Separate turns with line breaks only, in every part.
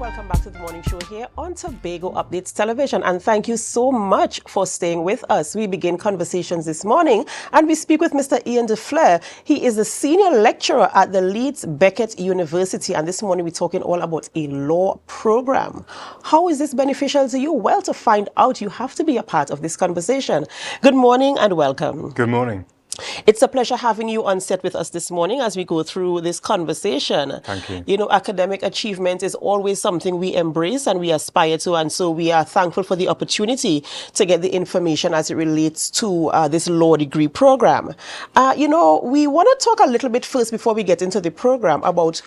welcome back to the morning show here on Tobago Updates Television, and thank you so much for staying with us. We begin conversations this morning and we speak with Mr. Ian Doerfler. He is a senior lecturer at the Leeds Beckett University, and this morning we're talking all about a law program. How is this beneficial to you? Well, to find out, you have to be a part of this conversation. Good morning and welcome.
Good morning.
It's a pleasure having you on set with us this morning as we go through this conversation.
Thank you.
You know, academic achievement is always something we embrace and we aspire to, and so we are thankful for the opportunity to get the information as it relates to this law degree program. You know, we want to talk a little bit first before we get into the program about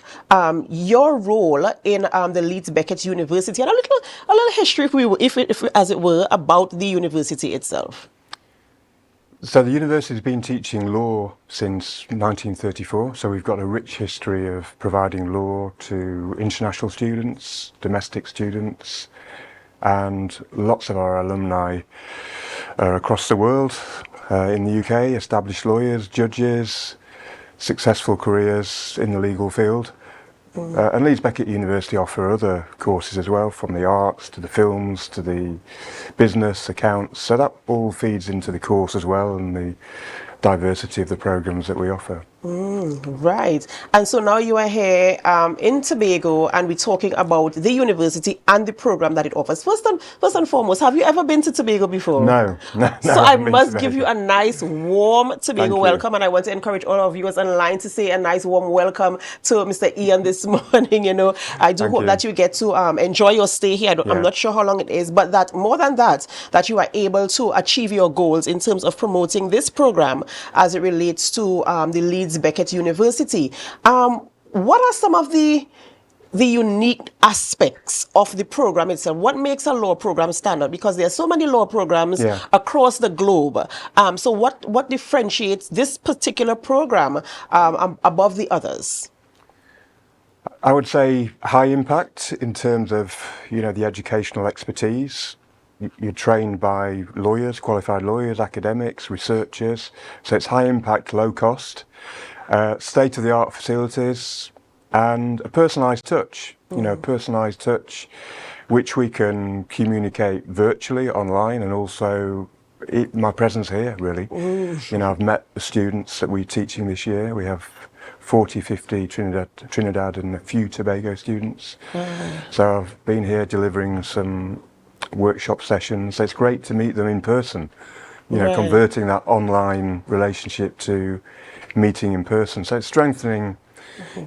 your role in the Leeds Beckett University and a little history, if as it were, about the university itself.
So the university has been teaching law since 1934, so we've got a rich history of providing law to international students, domestic students, and lots of our alumni are across the world, in the UK, established lawyers, judges, successful careers in the legal field. And Leeds Beckett University offer other courses as well, from the arts to the films to the business, accounts, so that all feeds into the course as well and the diversity of the programs that we offer.
Right. And so now you are here in Tobago, and we're talking about the university and the program that it offers. First and foremost, have you ever been to Tobago before?
No.
So I must give you a nice warm Tobago welcome, and I want to encourage all of viewers online to say a nice warm welcome to Mr. Ian this morning. You know, I do hope that you get to enjoy your stay here. I'm not sure how long it is, but that more than that you are able to achieve your goals in terms of promoting this program as it relates to the Leeds Beckett University. What are some of the unique aspects of the program itself? What makes a law program stand out? Because there are so many law programs across the globe. So what differentiates this particular program above the others?
I would say high impact in terms of, you know, the educational expertise. You're trained by lawyers, qualified lawyers, academics, researchers. So it's high impact, low cost, state-of-the-art facilities, and a personalised touch. You know, personalised touch, which we can communicate virtually, online, and also my presence here, really. You know, I've met the students that we're teaching this year. We have 40, 50 Trinidad and a few Tobago students. So I've been here delivering some workshop sessions. So it's great to meet them in person, you know, converting that online relationship to meeting in person. So it's strengthening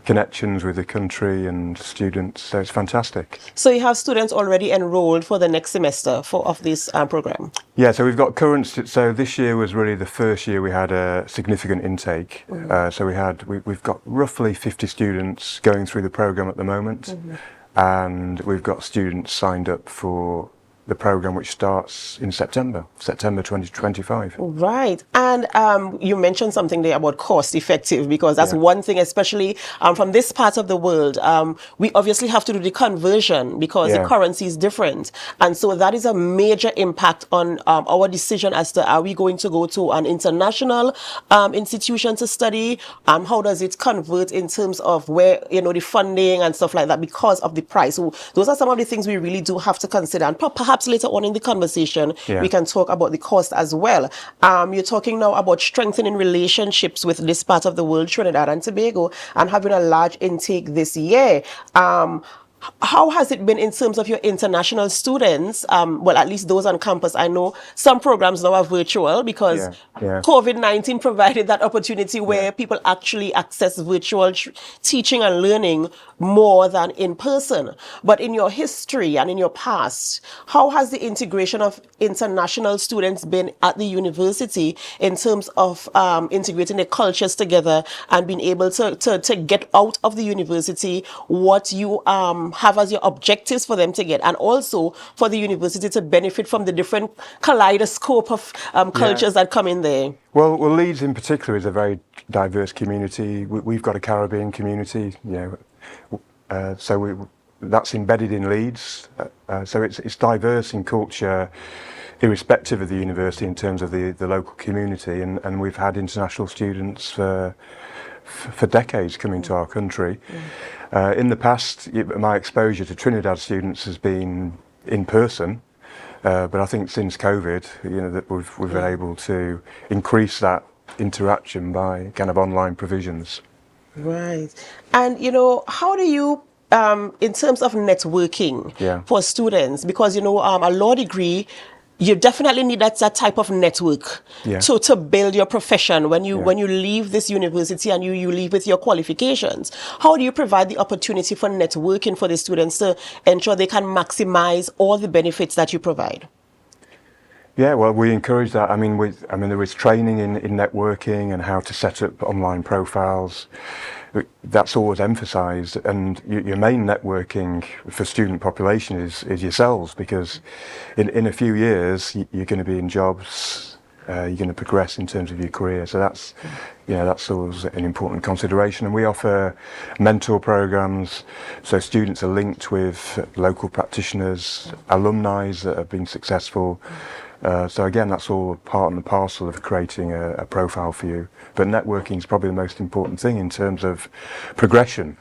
connections with the country and students. So it's fantastic.
So you have students already enrolled for the next semester of this program?
Yeah, so we've got so this year was really the first year we had a significant intake. So we've got roughly 50 students going through the program at the moment, and we've got students signed up for the program, which starts in September 2025.
Right. And you mentioned something there about cost effective, because that's one thing, especially from this part of the world. We obviously have to do the conversion because the currency is different. And so that is a major impact on our decision as to, are we going to go to an international institution to study? How does it convert in terms of where, you know, the funding and stuff like that, because of the price? So those are some of the things we really do have to consider. And perhaps later on in the conversation, we can talk about the cost as well. You're talking now about strengthening relationships with this part of the world, Trinidad and Tobago, and having a large intake this year. How has it been in terms of your international students? Well, at least those on campus. I know some programs now are virtual because COVID-19 provided that opportunity where people actually access virtual teaching and learning more than in person. But in your history and in your past, how has the integration of international students been at the university in terms of integrating their cultures together and being able to get out of the university what you have as your objectives for them to get, and also for the university to benefit from the different kaleidoscope of cultures that come in there?
Well, Leeds in particular is a very diverse community. We've got a Caribbean community, you know, so that's embedded in Leeds. So it's diverse in culture, irrespective of the university, in terms of the local community. And we've had international students for for decades coming to our country. In the past, my exposure to Trinidad students has been in person, but I think since COVID, that we've been able to increase that interaction by kind of online provisions.
Right. And, how do you, in terms of networking for students, because, a law degree, you definitely need that type of network to build your profession when you leave this university and you leave with your qualifications. How do you provide the opportunity for networking for the students to ensure they can maximize all the benefits that you provide?
Yeah, well, we encourage that. I mean, there is training in networking and how to set up online profiles. That's always emphasised, and your main networking for student population is yourselves, because in a few years you're going to be in jobs, you're going to progress in terms of your career. So that's always an important consideration. And we offer mentor programs, so students are linked with local practitioners, alumni that have been successful. So again, that's all part and parcel of creating a profile for you. But networking is probably the most important thing in terms of progression,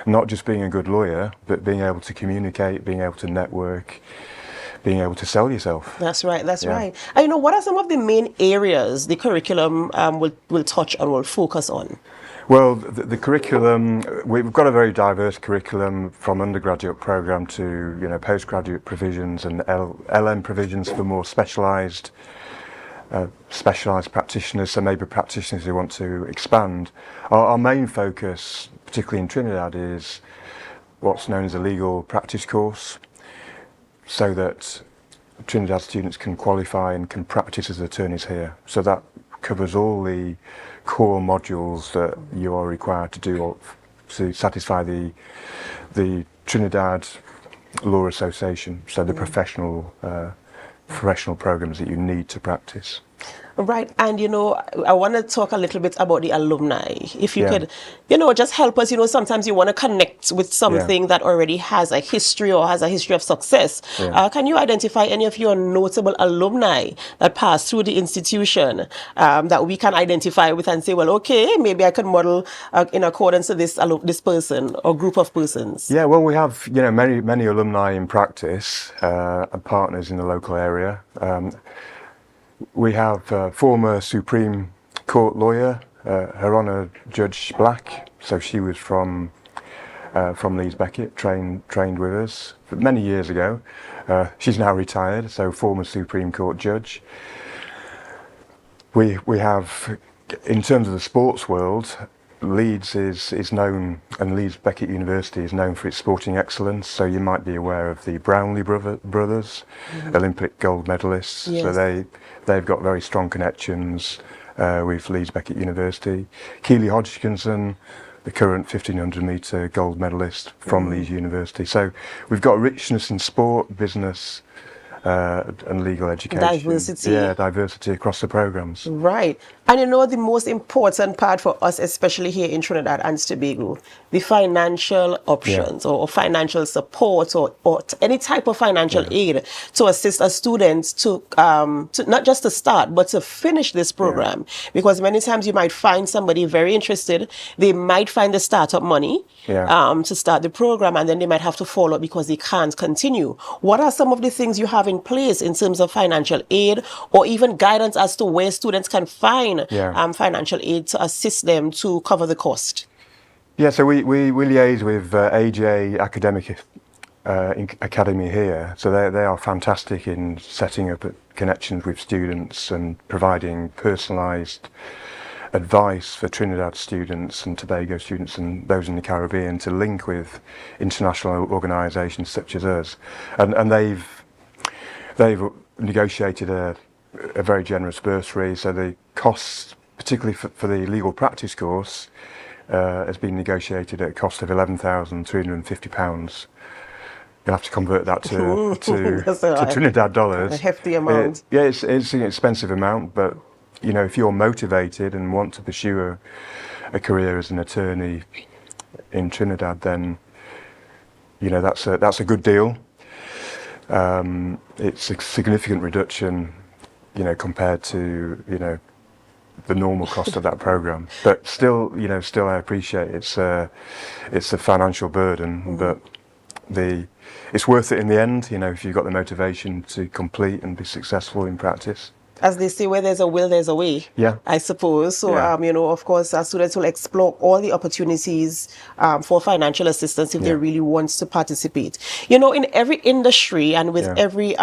not just being a good lawyer, but being able to communicate, being able to network, being able to sell yourself.
That's right, right. And what are some of the main areas the curriculum will touch and will focus on?
Well, the curriculum, we've got a very diverse curriculum, from undergraduate program to postgraduate provisions and LM provisions for more specialised practitioners, so maybe practitioners who want to expand. Our main focus, particularly in Trinidad, is what's known as a legal practice course, so that Trinidad students can qualify and can practice as attorneys here. So that covers all the core modules that you are required to do to satisfy the Trinidad Law Association, so the professional programs that you need to practice.
Right, and I want to talk a little bit about the alumni. If you could, just help us. Sometimes you want to connect with something that already has a history or has a history of success. Can you identify any of your notable alumni that passed through the institution that we can identify with and say, well, okay, maybe I can model in accordance to this person or group of persons? Yeah,
well, we have many alumni in practice and partners in the local area. We have former Supreme Court lawyer, Her Honour Judge Black. So she was from Leeds Beckett, trained with us many years ago. She's now retired, so former Supreme Court judge. We have, in terms of the sports world, Leeds is known, and Leeds Beckett University is known for its sporting excellence. So you might be aware of the Brownlee brothers, Olympic gold medalists. Yes. So they've got very strong connections with Leeds Beckett University. Keely Hodgkinson, the current 1500 metre gold medalist from Leeds University. So we've got richness in sport, business, and legal education.
Diversity.
Yeah, diversity across the programs.
Right. And the most important part for us, especially here in Trinidad and Tobago, the financial options or financial support or any type of financial aid to assist a student to not just to start, but to finish this program. Because many times you might find somebody very interested, they might find the startup money to start the program, and then they might have to fall out because they can't continue. What are some of the things you have in place in terms of financial aid, or even guidance as to where students can find financial aid to assist them to cover the cost?
Yeah, so we liaise with AJ Academic Academy here. So they are fantastic in setting up connections with students and providing personalised advice for Trinidad students and Tobago students and those in the Caribbean to link with international organisations such as us. And they've negotiated a very generous bursary, so the costs, particularly for the legal practice course, has been negotiated at a cost of £11,350. You'll have to convert that to Trinidad dollars.
A hefty amount.
It's an expensive amount, but if you're motivated and want to pursue a career as an attorney in Trinidad, then that's a good deal. It's a significant reduction, compared to the normal cost of that program. But still, still I appreciate it's a financial burden, but it's worth it in the end, if you've got the motivation to complete and be successful in practice.
As they say, where there's a will, there's a way.
Yeah.
I suppose. So,
Yeah.
of course, our students will explore all the opportunities for financial assistance if they really want to participate. In every industry and with every,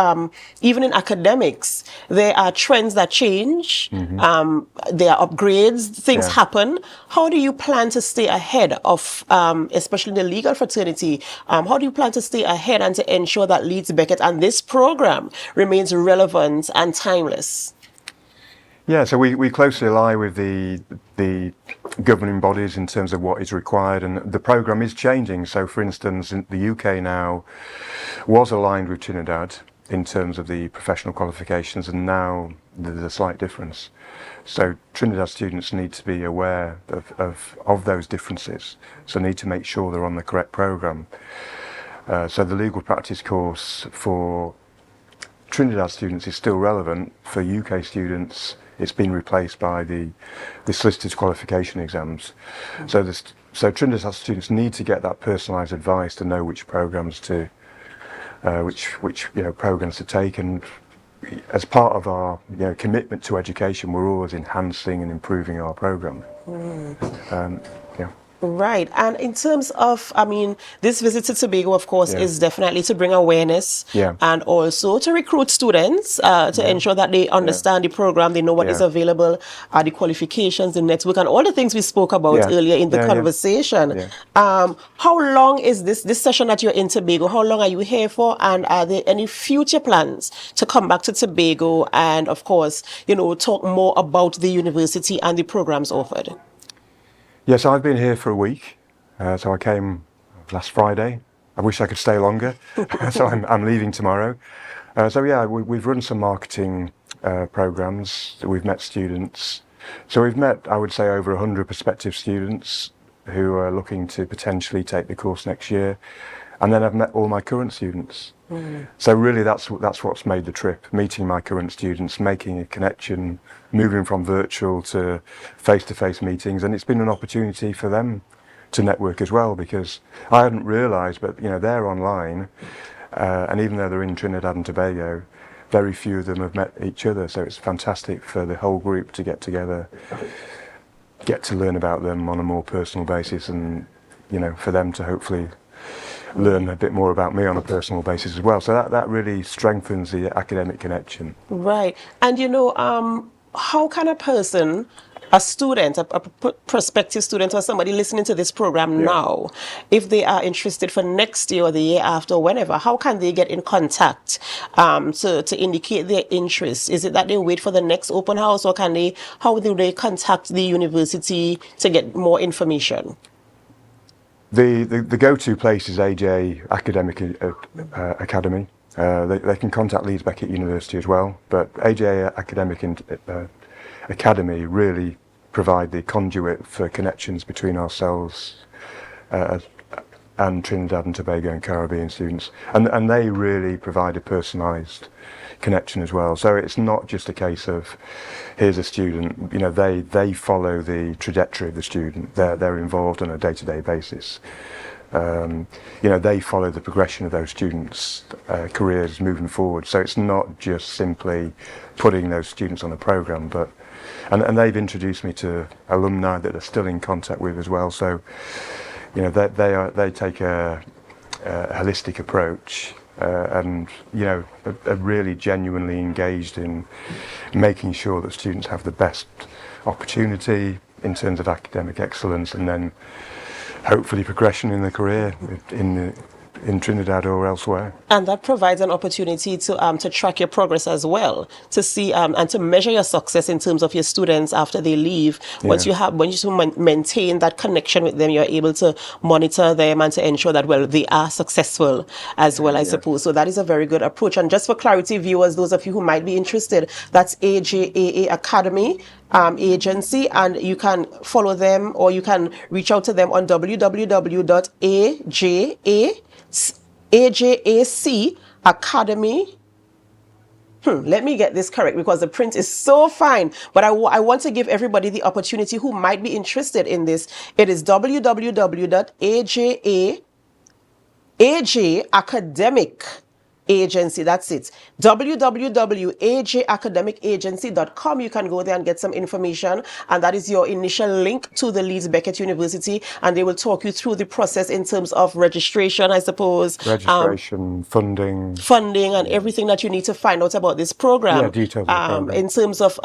even in academics, there are trends that change. There are upgrades. Things happen. How do you plan to stay ahead of, especially in the legal fraternity, how do you plan to stay ahead and to ensure that Leeds Beckett and this program remains relevant and timeless?
Yeah, so we closely ally with the governing bodies in terms of what is required, and the programme is changing. So, for instance, in the UK now was aligned with Trinidad in terms of the professional qualifications, and now there's a slight difference. So Trinidad students need to be aware of those differences, so need to make sure they're on the correct programme. So the legal practice course for Trinidad students is still relevant. For UK students, it's been replaced by the solicitor's qualification exams. So Trinidad students need to get that personalised advice to know which programs to programs to take, and as part of our commitment to education, we're always enhancing and improving our program.
Right. And in terms of, this visit to Tobago, of course, is definitely to bring awareness and also to recruit students to ensure that they understand the program, they know what is available, the qualifications, the network, and all the things we spoke about earlier in the conversation. How long is this session that you're in Tobago? How long are you here for? And are there any future plans to come back to Tobago and, of course, talk more about the university and the programs offered?
Yes, I've been here for a week. So I came last Friday. I wish I could stay longer. So I'm leaving tomorrow. We've run some marketing programs. We've met students. So we've met, I would say, over 100 prospective students who are looking to potentially take the course next year. And then I've met all my current students. So really that's what's made the trip, meeting my current students, making a connection, moving from virtual to face-to-face meetings, and it's been an opportunity for them to network as well, because I hadn't realised, but they're online, and even though they're in Trinidad and Tobago, very few of them have met each other, so it's fantastic for the whole group to get together, get to learn about them on a more personal basis, and for them to hopefully learn a bit more about me on a personal basis as well. So that really strengthens the academic connection. Right.
And how can a person, a student, a prospective student, or somebody listening to this program now, if they are interested for next year or the year after, or whenever, how can they get in contact to indicate their interest? Is it that they wait for the next open house, or how do they contact the university to get more information?
The go-to place is AJ Academic Academy. They can contact Leeds Beckett University as well, but AJ Academic Academy really provide the conduit for connections between ourselves and Trinidad and Tobago and Caribbean students, and they really provide a personalised connection as well. So it's not just a case of here's a student, they follow the trajectory of the student. They're involved on a day-to-day basis. They follow the progression of those students' careers moving forward. So it's not just simply putting those students on a program, but and they've introduced me to alumni that they're still in contact with as well. So they take a holistic approach. And are really genuinely engaged in making sure that students have the best opportunity in terms of academic excellence, and then hopefully progression in their career in Trinidad or elsewhere.
And that provides an opportunity to track your progress as well, to see and to measure your success in terms of your students after they leave. Once you maintain that connection with them, you're able to monitor them and to ensure that they are successful as well, I suppose. So that is a very good approach. And just for clarity, viewers, those of you who might be interested, that's AJAA Academy agency, and you can follow them or you can reach out to them on www.ajacacademy.com. Let me get this correct because the print is so fine. But I want to give everybody the opportunity who might be interested in this. It is www.ajacademic agency. That's it. www.ajacademicagency.com. You can go there and get some information, and that is your initial link to the Leeds Beckett University, and they will talk you through the process in terms of registration, I suppose.
Registration, funding,
and everything that you need to find out about this program.
Yeah, details of the program.
In terms of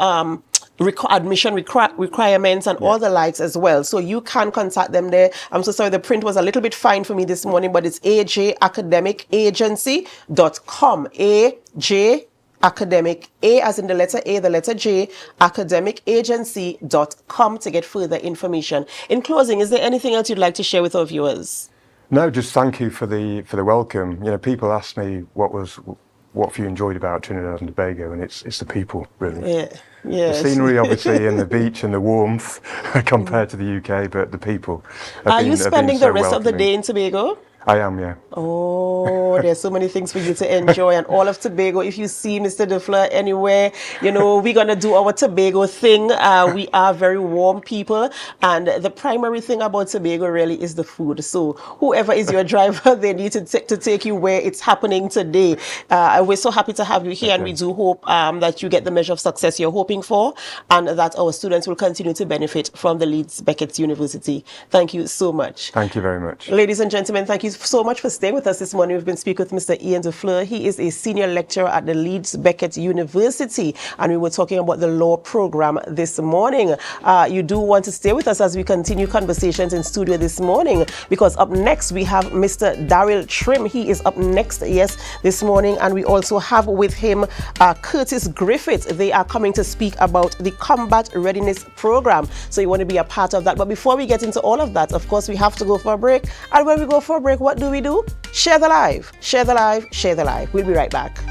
admission requirements and all the likes as well. So you can contact them there. I'm so sorry, the print was a little bit fine for me this morning, but it's ajacademicagency.com. AJ Academic, A as in the letter A, the letter J, academicagency.com to get further information. In closing, is there anything else you'd like to share with our viewers?
No, just thank you for the welcome. You know, people ask me what have you enjoyed about Trinidad and Tobago, and it's the people, really.
Yeah. Yes.
The scenery, obviously, and the beach and the warmth compared to the UK, but the people.
Are you spending the rest of the day in Tobago?
I am, yeah.
Oh, there's so many things for you to enjoy, and all of Tobago. If you see Mr. Doerfler anywhere, you know, we're going to do our Tobago thing. We are very warm people, and the primary thing about Tobago really is the food. So whoever is your driver, they need to take you where it's happening today. We're so happy to have you here, and we do hope that you get the measure of success you're hoping for, and that our students will continue to benefit from the Leeds Beckett University. Thank you so much.
Thank you very much.
Ladies and gentlemen, thank you so much for staying with us this morning. We've been speaking with Mr. Ian Doerfler. He is a senior lecturer at the Leeds Beckett University, and we were talking about the law program this morning. You do want to stay with us as we continue conversations in studio this morning, because up next we have Mr. Daryl Trim. He is up next, yes, this morning, and we also have with him Curtis Griffith. They are coming to speak about the combat readiness program. So you want to be a part of that. But before we get into all of that, of course, we have to go for a break. And when we go for a break, what do? Share the live, share the live, share the live. We'll be right back.